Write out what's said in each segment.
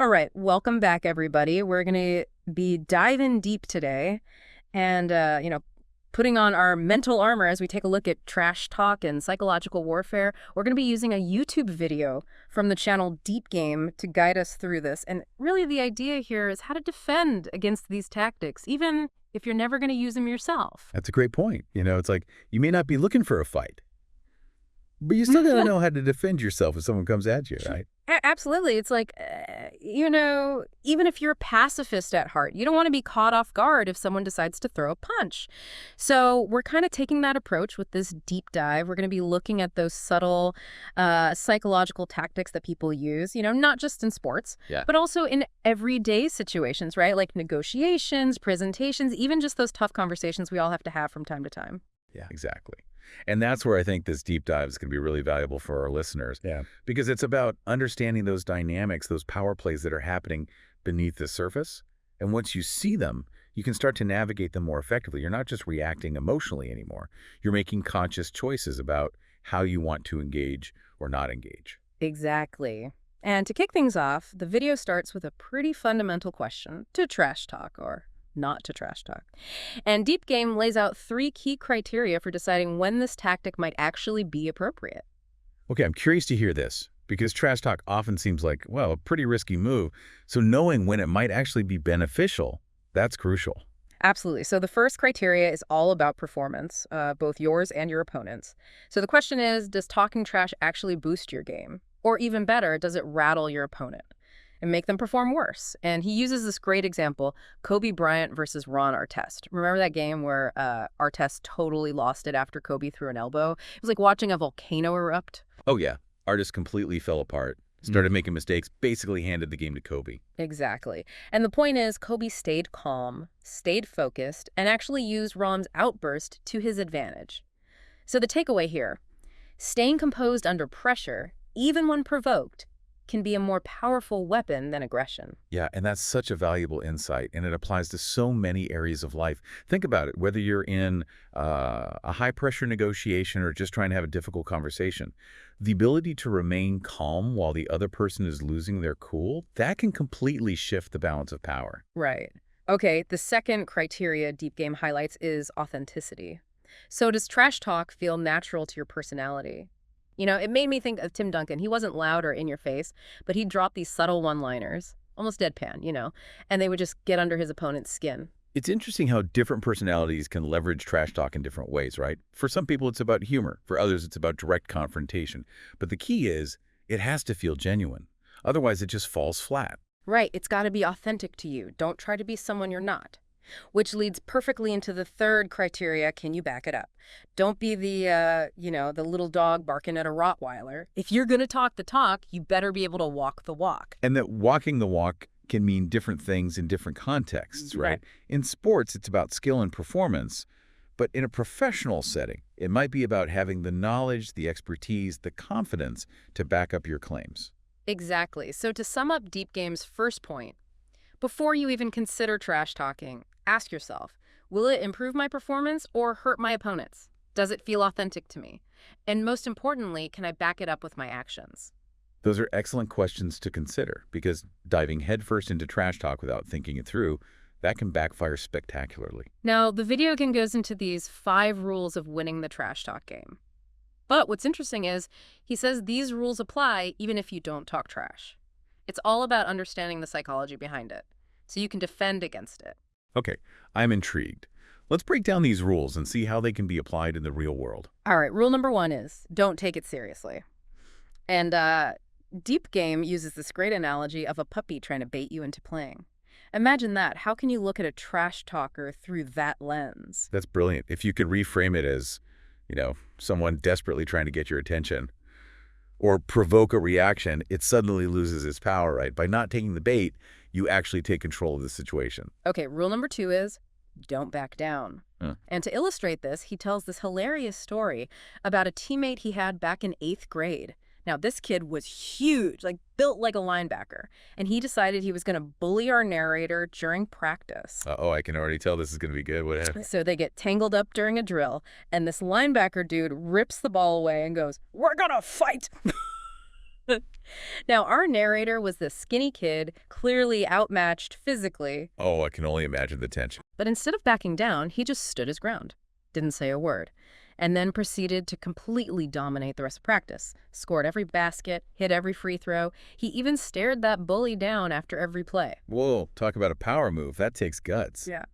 All right, welcome back, everybody. We're going to be diving deep today and, putting on our mental armor as we take a look at trash talk and psychological warfare. We're going to be using a YouTube video from the channel Deep Game to guide us through this. And really the idea here is how to defend against these tactics, even if you're never going to use them yourself. That's a great point. It's like you may not be looking for a fight, but you still got to know how to defend yourself if someone comes at you, right? Absolutely. It's like, even if you're a pacifist at heart, you don't want to be caught off guard if someone decides to throw a punch. So we're kind of taking that approach with this deep dive. We're going to be looking at those subtle psychological tactics that people use, not just in sports, but also in everyday situations, right? Like negotiations, presentations, even just those tough conversations we all have to have from time to time. Yeah, exactly. And that's where I think this deep dive is going to be really valuable for our listeners. Yeah. Because it's about understanding those dynamics, those power plays that are happening beneath the surface. And once you see them, you can start to navigate them more effectively. You're not just reacting emotionally anymore. You're making conscious choices about how you want to engage or not engage. Exactly. And to kick things off, the video starts with a pretty fundamental question to trash talk or not to trash talk. And Deep Game lays out 3 key criteria for deciding when this tactic might actually be appropriate. Okay, I'm curious to hear this because trash talk often seems like, well, a pretty risky move. So knowing when it might actually be beneficial, that's crucial. Absolutely. So the first criteria is all about performance, both yours and your opponent's. So the question is, does talking trash actually boost your game? Or even better, does it rattle your opponent and make them perform worse? And he uses this great example, Kobe Bryant versus Ron Artest. Remember that game where Artest totally lost it after Kobe threw an elbow? It was like watching a volcano erupt. Oh, yeah. Artest completely fell apart, started making mistakes, basically handed the game to Kobe. Exactly. And the point is, Kobe stayed calm, stayed focused, and actually used Ron's outburst to his advantage. So the takeaway here, staying composed under pressure, even when provoked, can be a more powerful weapon than aggression. Yeah, and that's such a valuable insight, and it applies to so many areas of life. Think about it, whether you're in a high-pressure negotiation or just trying to have a difficult conversation. The ability to remain calm while the other person is losing their cool, that can completely shift the balance of power. Right. Okay, the second criteria Deep Game highlights is authenticity. So does trash talk feel natural to your personality? It made me think of Tim Duncan. He wasn't loud or in your face, but he'd drop these subtle one-liners, almost deadpan, and they would just get under his opponent's skin. It's interesting how different personalities can leverage trash talk in different ways, right? For some people, it's about humor. For others, it's about direct confrontation. But the key is, it has to feel genuine. Otherwise, it just falls flat. Right. It's got to be authentic to you. Don't try to be someone you're not. Which leads perfectly into the third criteria, can you back it up? Don't be the little dog barking at a Rottweiler. If you're going to talk the talk, you better be able to walk the walk. And that walking the walk can mean different things in different contexts, right? In sports, it's about skill and performance. But in a professional setting, it might be about having the knowledge, the expertise, the confidence to back up your claims. Exactly. So to sum up Deep Game's first point, before you even consider trash talking, ask yourself, will it improve my performance or hurt my opponents? Does it feel authentic to me? And most importantly, can I back it up with my actions? Those are excellent questions to consider because diving headfirst into trash talk without thinking it through, that can backfire spectacularly. Now, the video again goes into these 5 rules of winning the trash talk game. But what's interesting is he says these rules apply even if you don't talk trash. It's all about understanding the psychology behind it, so you can defend against it. Okay, I'm intrigued. Let's break down these rules and see how they can be applied in the real world. All right, rule number 1 is don't take it seriously. And Deep Game uses this great analogy of a puppy trying to bait you into playing. Imagine that. How can you look at a trash talker through that lens? That's brilliant. If you could reframe it as, someone desperately trying to get your attention or provoke a reaction, it suddenly loses its power, right? By not taking the bait, you actually take control of the situation. Okay, rule number 2 is don't back down. And to illustrate this, he tells this hilarious story about a teammate he had back in 8th grade. Now, this kid was huge, like built like a linebacker, and he decided he was going to bully our narrator during practice. Uh-oh, I can already tell this is going to be good. What happened? So they get tangled up during a drill, and this linebacker dude rips the ball away and goes, "We're going to fight." Now, our narrator was this skinny kid, clearly outmatched physically, Oh, I can only imagine the tension. but instead of backing down, he just stood his ground, didn't say a word, and then proceeded to completely dominate the rest of practice. Scored every basket, hit every free throw. He even stared that bully down after every play. Whoa, talk about a power move. That takes guts. Yeah.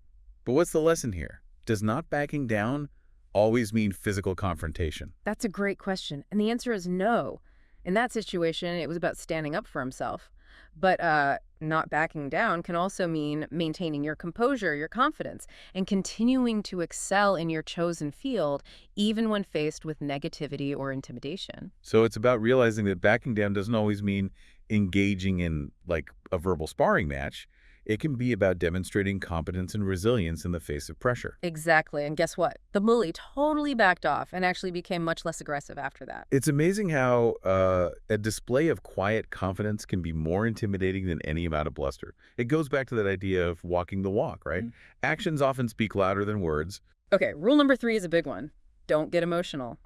But what's the lesson here? Does not backing down always mean physical confrontation? That's a great question. And the answer is no. In that situation, it was about standing up for himself. But not backing down can also mean maintaining your composure, your confidence, and continuing to excel in your chosen field, even when faced with negativity or intimidation. So it's about realizing that backing down doesn't always mean engaging in, like, a verbal sparring match. It can be about demonstrating competence and resilience in the face of pressure. Exactly. And guess what? The bully totally backed off and actually became much less aggressive after that. It's amazing how a display of quiet confidence can be more intimidating than any amount of bluster. It goes back to that idea of walking the walk, right? Mm. Actions often speak louder than words. Okay, rule number 3 is a big one. Don't get emotional.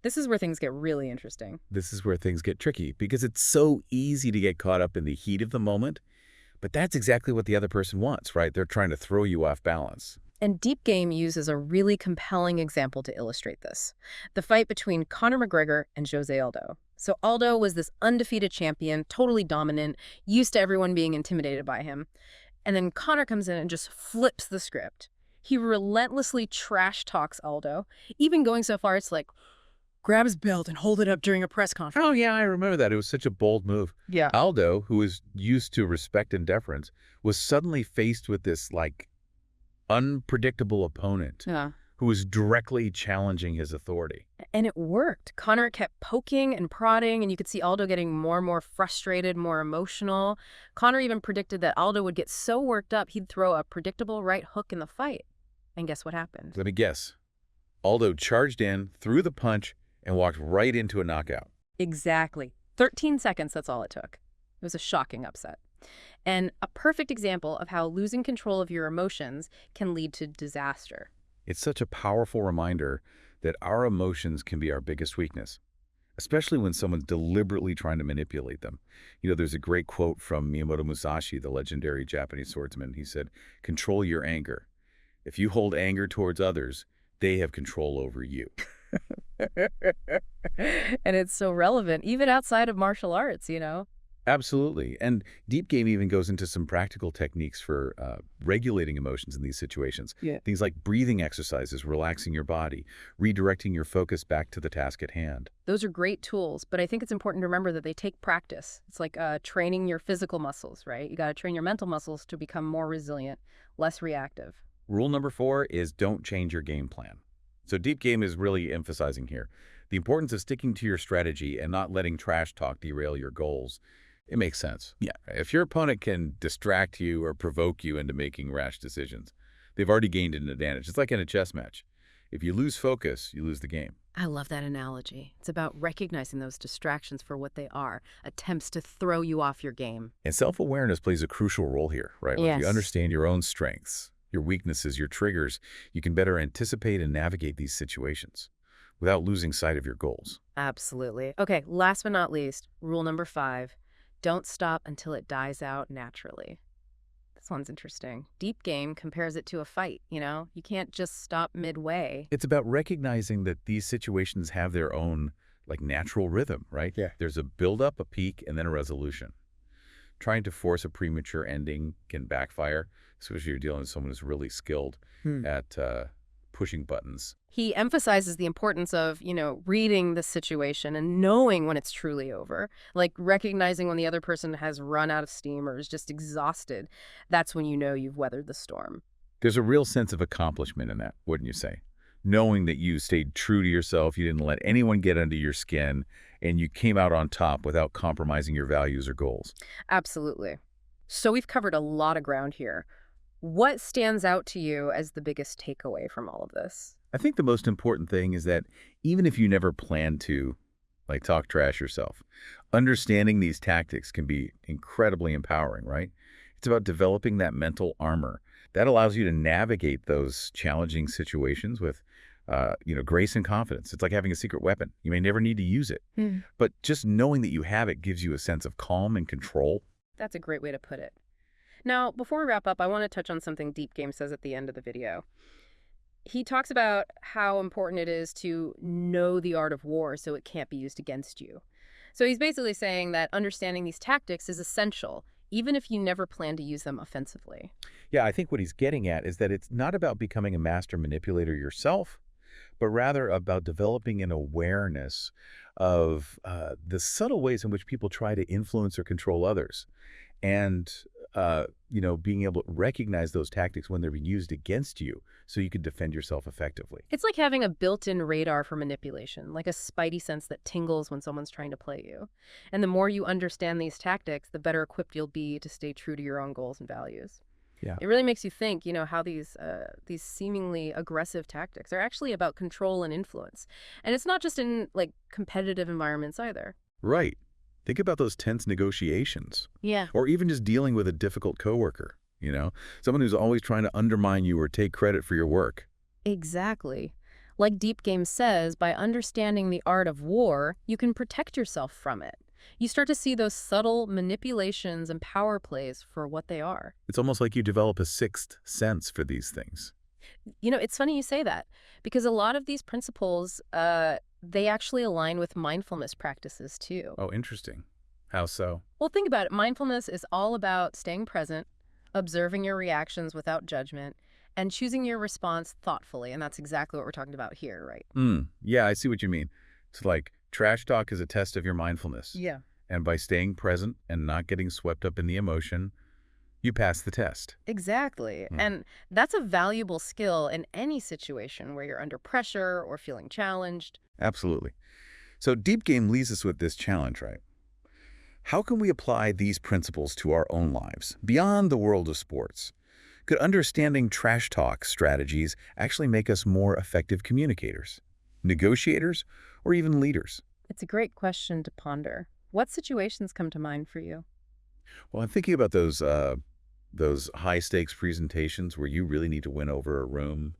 This is where things get really interesting. This is where things get tricky because it's so easy to get caught up in the heat of the moment. But that's exactly what the other person wants, right? They're trying to throw you off balance. And Deep Game uses a really compelling example to illustrate this. The fight between Conor McGregor and Jose Aldo. So Aldo was this undefeated champion, totally dominant, used to everyone being intimidated by him. And then Conor comes in and just flips the script. He relentlessly trash talks Aldo, even going so far it's like, grab his belt and hold it up during a press conference. Oh, yeah, I remember that. It was such a bold move. Yeah. Aldo, who was used to respect and deference, was suddenly faced with this, like, unpredictable opponent Yeah. who was directly challenging his authority. And it worked. Connor kept poking and prodding, and you could see Aldo getting more and more frustrated, more emotional. Connor even predicted that Aldo would get so worked up he'd throw a predictable right hook in the fight. And guess what happened? Let me guess. Aldo charged in, threw the punch, and walked right into a knockout. Exactly. 13 seconds, that's all it took. It was a shocking upset. And a perfect example of how losing control of your emotions can lead to disaster. It's such a powerful reminder that our emotions can be our biggest weakness, especially when someone's deliberately trying to manipulate them. You know, there's a great quote from Miyamoto Musashi, the legendary Japanese swordsman. He said, "Control your anger. If you hold anger towards others, they have control over you." And it's so relevant, even outside of martial arts, you know? Absolutely. And Deep Game even goes into some practical techniques for regulating emotions in these situations. Yeah. Things like breathing exercises, relaxing your body, redirecting your focus back to the task at hand. Those are great tools, but I think it's important to remember that they take practice. It's like training your physical muscles, right? You got to train your mental muscles to become more resilient, less reactive. Rule number 4 is don't change your game plan. So Deep Game is really emphasizing here the importance of sticking to your strategy and not letting trash talk derail your goals. It makes sense. Yeah. If your opponent can distract you or provoke you into making rash decisions, they've already gained an advantage. It's like in a chess match. If you lose focus, you lose the game. I love that analogy. It's about recognizing those distractions for what they are, attempts to throw you off your game. And self-awareness plays a crucial role here, right? If Yes. you understand your own strengths, your weaknesses, your triggers, you can better anticipate and navigate these situations without losing sight of your goals. Absolutely. Okay, last but not least, rule number 5. Don't stop until it dies out naturally. This one's interesting. Deep Game compares it to a fight, you know? You can't just stop midway. It's about recognizing that these situations have their own, like, natural rhythm, right? Yeah. There's a build-up, a peak, and then a resolution. Trying to force a premature ending can backfire, especially if you're dealing with someone who's really skilled at pushing buttons. He emphasizes the importance of, reading the situation and knowing when it's truly over. Like recognizing when the other person has run out of steam or is just exhausted. That's when you know you've weathered the storm. There's a real sense of accomplishment in that, wouldn't you say? Knowing that you stayed true to yourself, you didn't let anyone get under your skin, and you came out on top without compromising your values or goals. Absolutely. So we've covered a lot of ground here. What stands out to you as the biggest takeaway from all of this? I think the most important thing is that even if you never plan to, like, talk trash yourself, understanding these tactics can be incredibly empowering, right? It's about developing that mental armor that allows you to navigate those challenging situations with grace and confidence. It's like having a secret weapon. You may never need to use it, Hmm. but just knowing that you have it gives you a sense of calm and control. That's a great way to put it. Now, before we wrap up, I want to touch on something Deep Game says at the end of the video. He talks about how important it is to know the art of war so it can't be used against you. So he's basically saying that understanding these tactics is essential, even if you never plan to use them offensively. Yeah, I think what he's getting at is that it's not about becoming a master manipulator yourself, but rather about developing an awareness of the subtle ways in which people try to influence or control others. And, being able to recognize those tactics when they're being used against you so you can defend yourself effectively. It's like having a built-in radar for manipulation, like a spidey sense that tingles when someone's trying to play you. And the more you understand these tactics, the better equipped you'll be to stay true to your own goals and values. Yeah. It really makes you think, how these seemingly aggressive tactics are actually about control and influence. And it's not just in, like, competitive environments either. Right. Think about those tense negotiations. Yeah. Or even just dealing with a difficult coworker, someone who's always trying to undermine you or take credit for your work. Exactly. Like Deep Game says, by understanding the art of war, you can protect yourself from it. You start to see those subtle manipulations and power plays for what they are. It's almost like you develop a sixth sense for these things. It's funny you say that, because a lot of these principles, they actually align with mindfulness practices too. Oh, interesting. How so? Well, think about it. Mindfulness is all about staying present, observing your reactions without judgment, and choosing your response thoughtfully. And that's exactly what we're talking about here, right? Yeah, I see what you mean. It's like trash talk is a test of your mindfulness. Yeah. And by staying present and not getting swept up in the emotion, you pass the test. Exactly. And that's a valuable skill in any situation where you're under pressure or feeling challenged. Absolutely. So Deep Game leaves us with this challenge, right? How can we apply these principles to our own lives, beyond the world of sports? Could understanding trash talk strategies actually make us more effective communicators, negotiators, or even leaders? It's a great question to ponder. What situations come to mind for you? Well, I'm thinking about those high-stakes presentations where you really need to win over a room,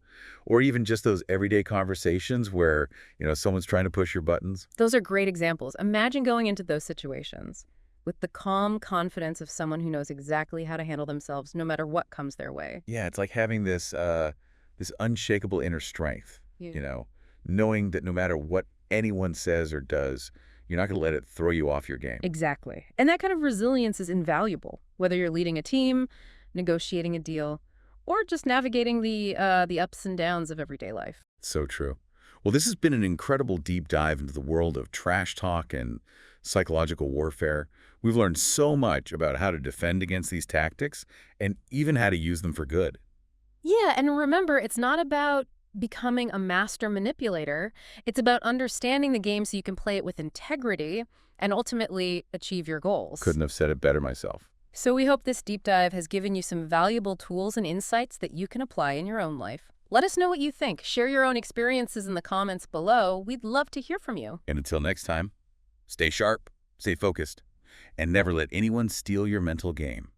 or even just those everyday conversations where, someone's trying to push your buttons. Those are great examples. Imagine going into those situations with the calm confidence of someone who knows exactly how to handle themselves no matter what comes their way. Yeah, it's like having this unshakable inner strength, Yeah. knowing that no matter what anyone says or does, you're not going to let it throw you off your game. Exactly. And that kind of resilience is invaluable, whether you're leading a team, negotiating a deal, or just navigating the ups and downs of everyday life. So true. Well, this has been an incredible deep dive into the world of trash talk and psychological warfare. We've learned so much about how to defend against these tactics and even how to use them for good. Yeah, and remember, it's not about becoming a master manipulator. It's about understanding the game so you can play it with integrity and ultimately achieve your goals. Couldn't have said it better myself. So we hope this deep dive has given you some valuable tools and insights that you can apply in your own life. Let us know what you think. Share your own experiences in the comments below. We'd love to hear from you. And until next time, stay sharp, stay focused, and never let anyone steal your mental game.